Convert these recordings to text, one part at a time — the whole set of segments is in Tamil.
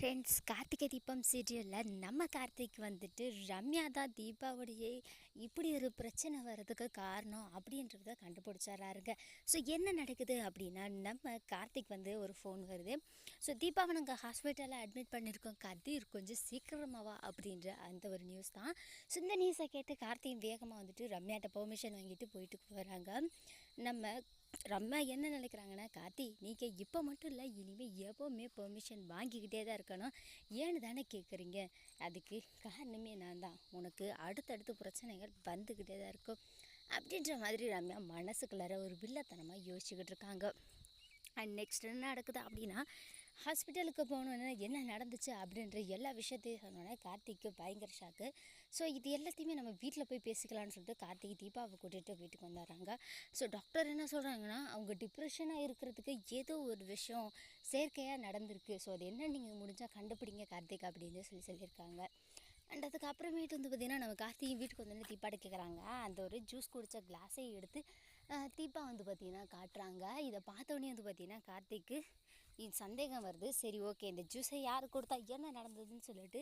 ஃப்ரெண்ட்ஸ், கார்த்திகை தீபம் சீரியலில் நம்ம கார்த்திக் வந்துட்டு ரம்யா தான் தீபாவளியை இப்படி ஒரு பிரச்சனை வர்றதுக்கு காரணம் அப்படின்றத கண்டுபிடிச்சாராருங்க. ஸோ என்ன நடக்குது அப்படின்னா, நம்ம கார்த்திக் வந்து ஒரு ஃபோன் வருது. ஸோ தீபாவை நாங்கள் ஹாஸ்பிட்டலில் அட்மிட் பண்ணியிருக்கோம், கதிர் கொஞ்சம் சீக்கிரமாவா அப்படின்ற அந்த ஒரு நியூஸ் தான். ஸோ இந்த நியூஸை கேட்டு கார்த்திக் வேகமாக வந்துட்டு ரம்யாட்ட பெர்மிஷன் வாங்கிட்டு போயிட்டு வராங்க. நம்ம ரம்யா என்ன நினைக்கிறாங்கன்னா, கார்த்தி நீங்கள் இப்போ மட்டும் இல்லை, இனிமேல் எப்போவுமே பெர்மிஷன் வாங்கிக்கிட்டே தான் இருக்கணும். ஏன்னு தானே கேட்குறீங்க? அதுக்கு காரணமே நான் தான். உனக்கு அடுத்தடுத்து பிரச்சனைகள் வந்துக்கிட்டே தான் இருக்கும் அப்படின்ற மாதிரி ரம்யா மனசுக்குள்ளார ஒரு வில்லத்தனமாக யோசிச்சுக்கிட்டு இருக்காங்க. அண்ட் நெக்ஸ்ட் என்ன நடக்குது அப்படின்னா, ஹாஸ்பிட்டலுக்கு போகணுன்னு என்ன நடந்துச்சு அப்படின்ற எல்லா விஷயத்தையும் சொன்னோன்னே கார்த்திக்கு பயங்கர ஷாக்கு. ஸோ இது எல்லாத்தையுமே நம்ம வீட்டில் போய் பேசிக்கலான்னு சொல்லிட்டு கார்த்திக் தீபாவை கூட்டிகிட்டு வீட்டுக்கு வந்துடுறாங்க. ஸோ டாக்டர் என்ன சொல்கிறாங்கன்னா, அவங்க டிப்ரெஷனாக இருக்கிறதுக்கு ஏதோ ஒரு விஷயம் செயற்கையாக நடந்திருக்கு. ஸோ அது என்ன நீங்கள் முடிஞ்சால் கண்டுபிடிங்க கார்த்திக் அப்படின்னு சொல்லியிருக்காங்க. அண்ட் அதுக்கப்புறமேட்டு வந்து பார்த்திங்கன்னா, நம்ம கார்த்திக் வீட்டுக்கு வந்து தீபாட்ட கேட்குறாங்க. அந்த ஒரு ஜூஸ் குடித்த கிளாஸை எடுத்து தீபா வந்து பார்த்திங்கன்னா காட்டுறாங்க. இதை பார்த்தோன்னே வந்து பார்த்திங்கன்னா கார்த்திக்கு இது சந்தேகம் வருது. சரி, ஓகே, இந்த ஜூஸை யார் கொடுத்தா, என்ன நடந்ததுன்னு சொல்லிட்டு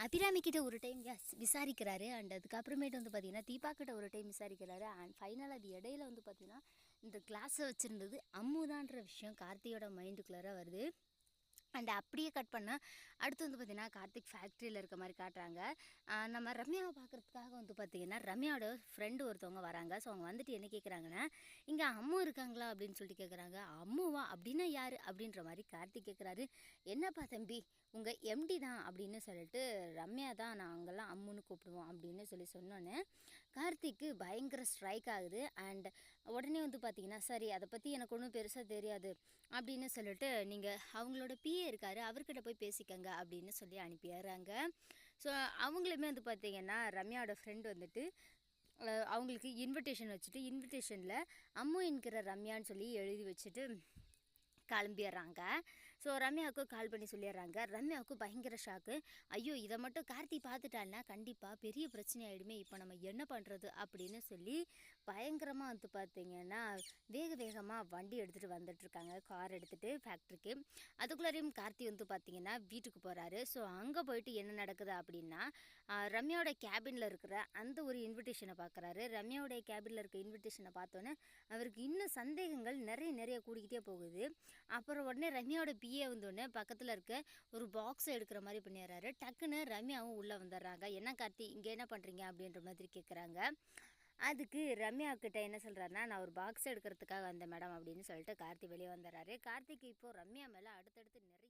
அபிராமி கிட்ட ஒரு டைம் விசாரிக்கிறாரு. அண்ட் அதுக்கப்புறமேட்டு வந்து பார்த்திங்கன்னா தீபா கிட்ட ஒரு டைம் விசாரிக்கிறாரு. அண்ட் ஃபைனல் அது இடையில வந்து பார்த்திங்கன்னா இந்த கிளாஸை வச்சுருந்தது அம்முதான்ற விஷயம் கார்த்தியோட மைண்டுக்குள்ளார வருது. அண்ட் அப்படியே கட் பண்ணால் அடுத்து வந்து பார்த்திங்கன்னா கார்த்திக் ஃபேக்ட்ரியில் இருக்க மாதிரி காட்டுறாங்க. நம்ம ரம்யாவை பார்க்குறதுக்காக வந்து பார்த்திங்கன்னா ரம்யாவோட ஃப்ரெண்டு ஒருத்தவங்க வராங்க. ஸோ அவங்க வந்துட்டு என்ன கேட்குறாங்கன்னா, இங்கே அம்மு இருக்காங்களா அப்படின்னு சொல்லிட்டு கேட்குறாங்க. அம்முவா அப்படின்னா யார் அப்படின்ற மாதிரி கார்த்திக் கேட்குறாரு. என்னப்பா தம்பி, உங்கள் எம்டி தான் அப்படின்னு சொல்லிட்டு ரம்யா தான் நாங்கள்லாம் அம்முன்னு கூப்பிடுவோம் அப்படின்னு சொன்னோன்னே கார்த்திக்கு பயங்கர ஸ்ட்ரைக் ஆகுது. அண்ட் உடனே வந்து பார்த்திங்கன்னா, சரி அதை பற்றி எனக்கு ஒன்றும் பெருசாக தெரியாது அப்படின்னு சொல்லிட்டு நீங்கள் அவங்களோட இருக்காரு, அவர்கிட்ட போய் பேசிக்கங்க அப்படின்னு சொல்லி அனுப்பிடுறாங்க. ஸோ அவங்களுமே வந்து பார்த்திங்கன்னா ரம்யாவோட ஃப்ரெண்ட் வந்துட்டு அவங்களுக்கு இன்விடேஷன் வச்சுட்டு இன்விடேஷனில் அம்மு என்கிற ரம்யான்னு சொல்லி எழுதி வச்சுட்டு கிளம்பிடுறாங்க. ஸோ ரம்யாவுக்கு கால் பண்ணி சொல்லிடுறாங்க. ரம்யாவுக்கு பயங்கர ஷாக்கு. ஐயோ, இதை மட்டும் கார்த்தி பார்த்துட்டான்னா கண்டிப்பாக பெரிய பிரச்சனை ஆகிடுமே, இப்போ நம்ம என்ன பண்ணுறது அப்படின்னு சொல்லி பயங்கரமாக வந்து பார்த்திங்கன்னா வேகமாக வண்டி எடுத்துகிட்டு வந்துட்டுருக்காங்க, கார் எடுத்துகிட்டு ஃபேக்ட்ரிக்கு. அதுக்குள்ளாரையும் கார்த்தி வந்து பார்த்திங்கன்னா வீட்டுக்கு போகிறாரு. ஸோ அங்கே போயிட்டு என்ன நடக்குது அப்படின்னா, ரம்யாவோட கேபினில் இருக்கிற அந்த ஒரு இன்விடேஷனை பார்க்குறாரு. ரம்யாவோடைய கேபினில் இருக்க இன்விடேஷனை பார்த்தோன்னே அவருக்கு இன்னும் சந்தேகங்கள் நிறைய கூடிக்கிட்டே போகுது. அப்புறம் உடனே ரம்யாவோட வந்தோடனே பக்கத்தில் இருக்க ஒரு பாக்ஸை எடுக்கிற மாதிரி பண்ணிடுறாரு. டக்குன்னு ரம்யாவும் உள்ளே வந்துடுறாங்க. என்ன கார்த்தி, இங்கே என்ன பண்ணுறீங்க அப்படின்ற மாதிரி கேட்குறாங்க. அதுக்கு ரம்யா கிட்ட என்ன சொல்கிறாருன்னா, நான் ஒரு பாக்ஸ் எடுக்கிறதுக்காக வந்தேன் மேடம் அப்படின்னு சொல்லிட்டு கார்த்தி வெளியே வந்துடுறாரு. கார்த்திக்கு இப்போது ரம்யா மேலே அடுத்தடுத்து நிறைய